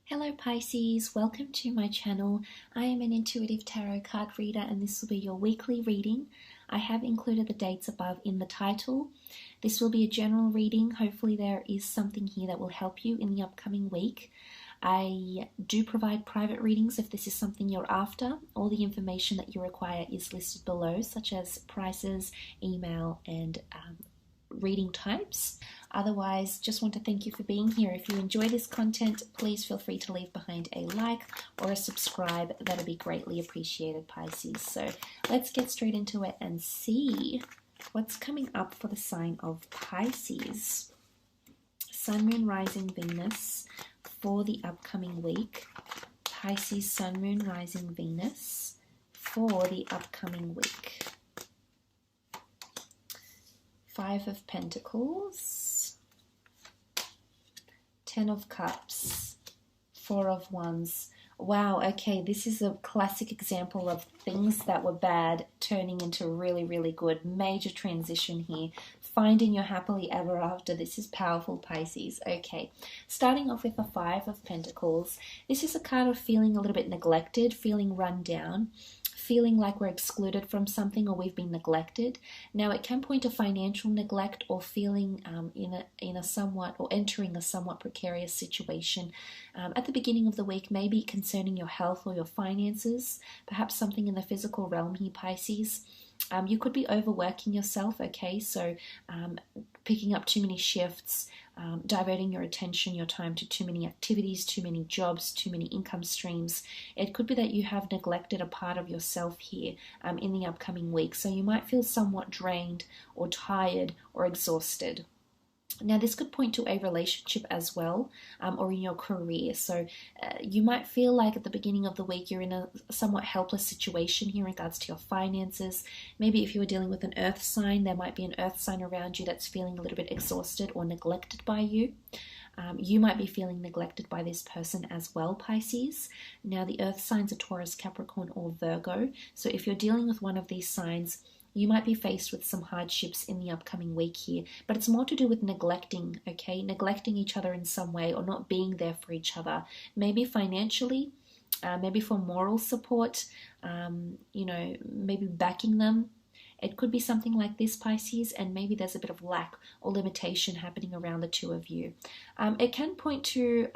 Hello Pisces, welcome to my channel. I am an intuitive tarot card reader and this will be your weekly reading. I have included the dates above in the title. This will be a general reading. Hopefully there is something here that will help you in the upcoming week. I do provide private readings if this is something you're after. All the information that you require is listed below, such as prices, email, and reading types. Otherwise, just want to thank you for being here. If you enjoy this content, please feel free to leave behind a like or a subscribe. That'll be greatly appreciated, Pisces. So let's get straight into it and see what's coming up for the sign of Pisces. Sun, Moon, Rising, Venus for the upcoming week. Pisces, Sun, Moon, Rising, Venus for the upcoming week. Five of Pentacles, Ten of Cups, Four of Wands. Wow, okay, this is a classic example of things that were bad turning into really, really good. Major transition here. Finding your happily ever after. This is powerful, Pisces. Okay, starting off with the Five of Pentacles. This is a card of feeling a little bit neglected, feeling run down, feeling like we're excluded from something or we've been neglected. Now it can point to financial neglect or feeling in a somewhat or entering a somewhat precarious situation at the beginning of the week, maybe concerning your health or your finances, perhaps something in the physical realm here, Pisces. You could be overworking yourself, okay, so picking up too many shifts, diverting your attention, your time to too many activities, too many jobs, too many income streams. It could be that you have neglected a part of yourself here in the upcoming week, so you might feel somewhat drained or tired or exhausted. Now this could point to a relationship as well, or in your career. So you might feel like at the beginning of the week you're in a somewhat helpless situation here in regards to your finances. Maybe if you were dealing with an earth sign, there might be an earth sign around you that's feeling a little bit exhausted or neglected by you. You might be feeling neglected by this person as well, Pisces. Now the earth signs are Taurus, Capricorn, or Virgo. So if you're dealing with one of these signs, you might be faced with some hardships in the upcoming week here, but it's more to do with neglecting, okay? Neglecting each other in some way or not being there for each other. Maybe financially, maybe for moral support, maybe backing them. It could be something like this, Pisces, and maybe there's a bit of lack or limitation happening around the two of you. It can point to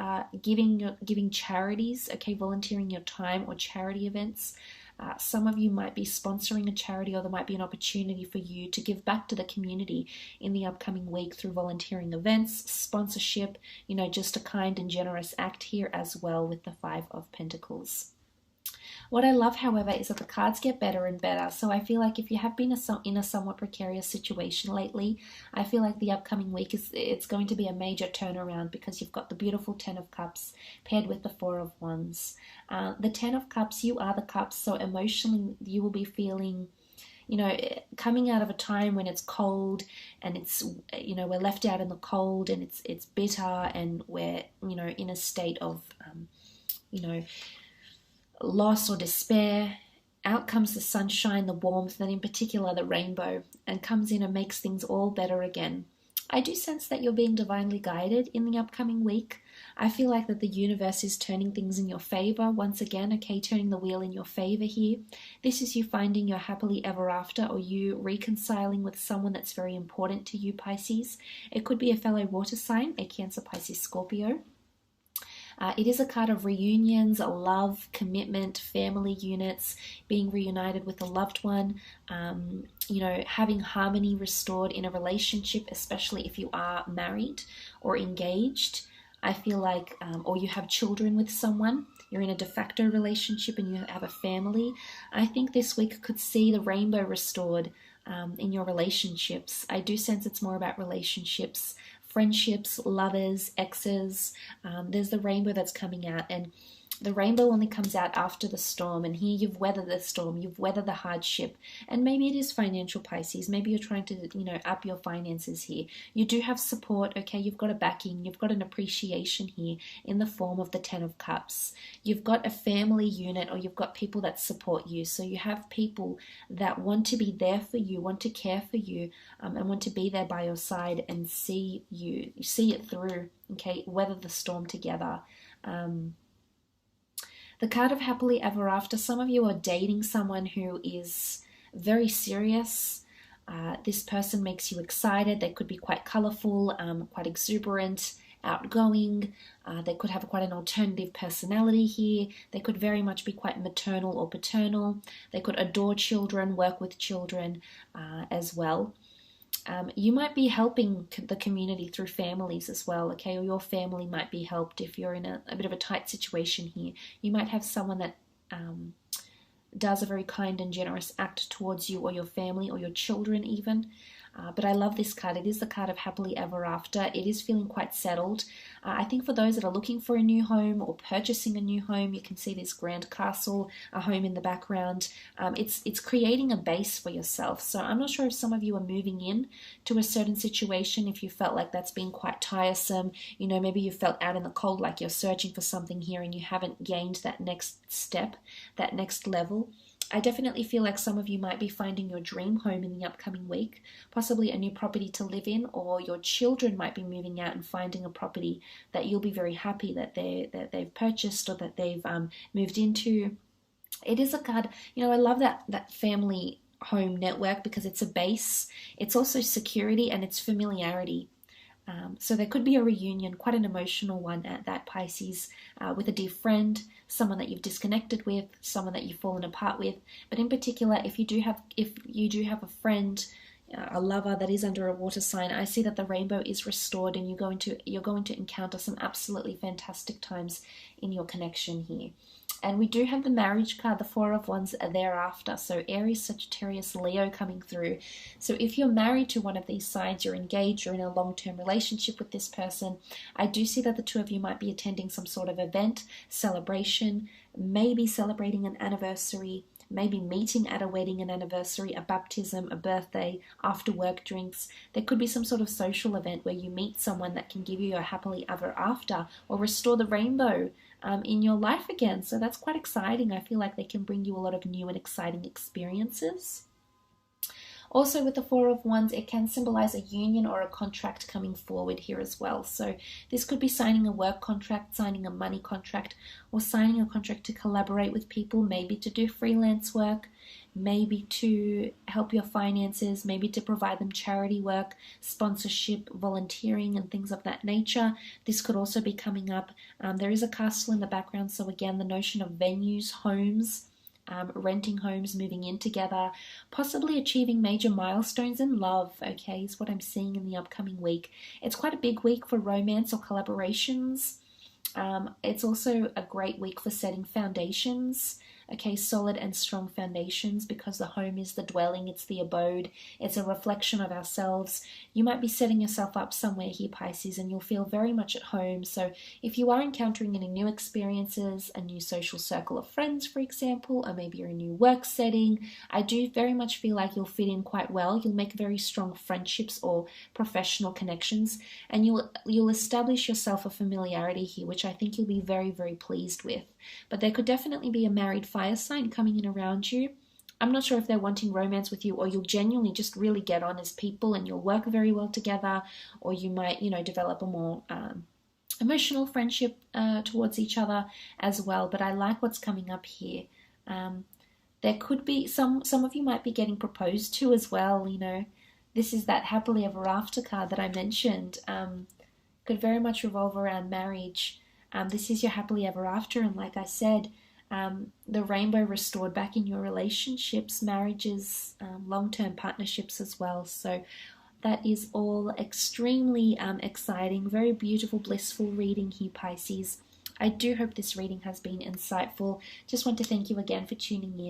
giving charities, okay, volunteering your time or charity events. Some of you might be sponsoring a charity, or there might be an opportunity for you to give back to the community in the upcoming week through volunteering events, sponsorship, just a kind and generous act here as well with the Five of Pentacles. What I love, however, is that the cards get better and better. So I feel like if you have been in a somewhat precarious situation lately, I feel like the upcoming week it's going to be a major turnaround because you've got the beautiful Ten of Cups paired with the Four of Wands. The Ten of Cups, you are the cups, so emotionally you will be feeling, coming out of a time when it's cold and it's, we're left out in the cold and it's bitter and we're, in a state of, loss or despair. Out comes the sunshine, the warmth, and in particular the rainbow, and comes in and makes things all better again. I do sense that you're being divinely guided in the upcoming week. I feel like that the universe is turning things in your favor once again, okay, turning the wheel in your favor here. This is you finding your happily ever after, or you reconciling with someone that's very important to you, Pisces. It could be a fellow water sign, a Cancer, Pisces, Scorpio. It is a card of reunions, love, commitment, family units, being reunited with a loved one, having harmony restored in a relationship, especially if you are married or engaged. I feel like, or you have children with someone, you're in a de facto relationship and you have a family. I think this week could see the rainbow restored in your relationships. I do sense it's more about relationships, friendships, lovers, exes. There's the rainbow that's coming out, and the rainbow only comes out after the storm, and here you've weathered the storm, you've weathered the hardship, and maybe it is financial, Pisces. Maybe you're trying to, up your finances here. You do have support, okay? You've got a backing, you've got an appreciation here in the form of the Ten of Cups. You've got a family unit, or you've got people that support you. So you have people that want to be there for you, want to care for you, and want to be there by your side and see it through, okay? Weather the storm together. The card of happily ever after, some of you are dating someone who is very serious. This person makes you excited. They could be quite colorful, quite exuberant, outgoing. They could have quite an alternative personality here. They could very much be quite maternal or paternal. They could adore children, work with children as well. You might be helping the community through families as well, okay? Or your family might be helped if you're in a bit of a tight situation here. You might have someone that does a very kind and generous act towards you or your family or your children even. But I love this card. It is the card of happily ever after. It is feeling quite settled. I think for those that are looking for a new home or purchasing a new home, you can see this grand castle, a home in the background. It's creating a base for yourself. So I'm not sure if some of you are moving in to a certain situation, if you felt like that's been quite tiresome. You know, maybe you felt out in the cold, like you're searching for something here and you haven't gained that next step, that next level. I definitely feel like some of you might be finding your dream home in the upcoming week, possibly a new property to live in, or your children might be moving out and finding a property that you'll be very happy that they've purchased or that they've moved into. It is a card, you know, I love that family home network because it's a base, it's also security, and it's familiarity. So there could be a reunion, quite an emotional one at that, Pisces, with a dear friend, someone that you've disconnected with, someone that you've fallen apart with. But in particular, if you do have a friend, a lover that is under a water sign, I see that the rainbow is restored, and you're going to encounter some absolutely fantastic times in your connection here. And we do have the marriage card, the Four of Wands thereafter. So Aries, Sagittarius, Leo coming through. So if you're married to one of these signs, you're engaged, you're in a long-term relationship with this person, I do see that the two of you might be attending some sort of event, celebration, maybe celebrating an anniversary, maybe meeting at a wedding, an anniversary, a baptism, a birthday, after work drinks. There could be some sort of social event where you meet someone that can give you a happily ever after or restore the rainbow in your life again. So that's quite exciting. I feel like they can bring you a lot of new and exciting experiences. Also with the Four of Wands, it can symbolize a union or a contract coming forward here as well. So this could be signing a work contract, signing a money contract, or signing a contract to collaborate with people, maybe to do freelance work, maybe to help your finances, maybe to provide them charity work, sponsorship, volunteering, and things of that nature. This could also be coming up. There is a castle in the background, so again, the notion of venues, homes, renting homes, moving in together, possibly achieving major milestones in love, okay, is what I'm seeing in the upcoming week. It's quite a big week for romance or collaborations. It's also a great week for setting foundations, okay, solid and strong foundations, because the home is the dwelling, it's the abode, it's a reflection of ourselves. You might be setting yourself up somewhere here, Pisces, and you'll feel very much at home. So if you are encountering any new experiences, a new social circle of friends, for example, or maybe you're in a new work setting, I do very much feel like you'll fit in quite well. You'll make very strong friendships or professional connections, and you'll establish yourself a familiarity here, which I think you'll be very, very pleased with. But there could definitely be a married fire sign coming in around you. I'm not sure if they're wanting romance with you, or you'll genuinely just really get on as people and you'll work very well together, or you might, develop a more emotional friendship towards each other as well. But I like what's coming up here. There could be some of you might be getting proposed to as well. This is that happily ever after card that I mentioned. Could very much revolve around marriage. This is your happily ever after, and like I said, the rainbow restored back in your relationships, marriages, long-term partnerships as well. So that is all extremely exciting, very beautiful, blissful reading here, Pisces. I do hope this reading has been insightful. Just want to thank you again for tuning in.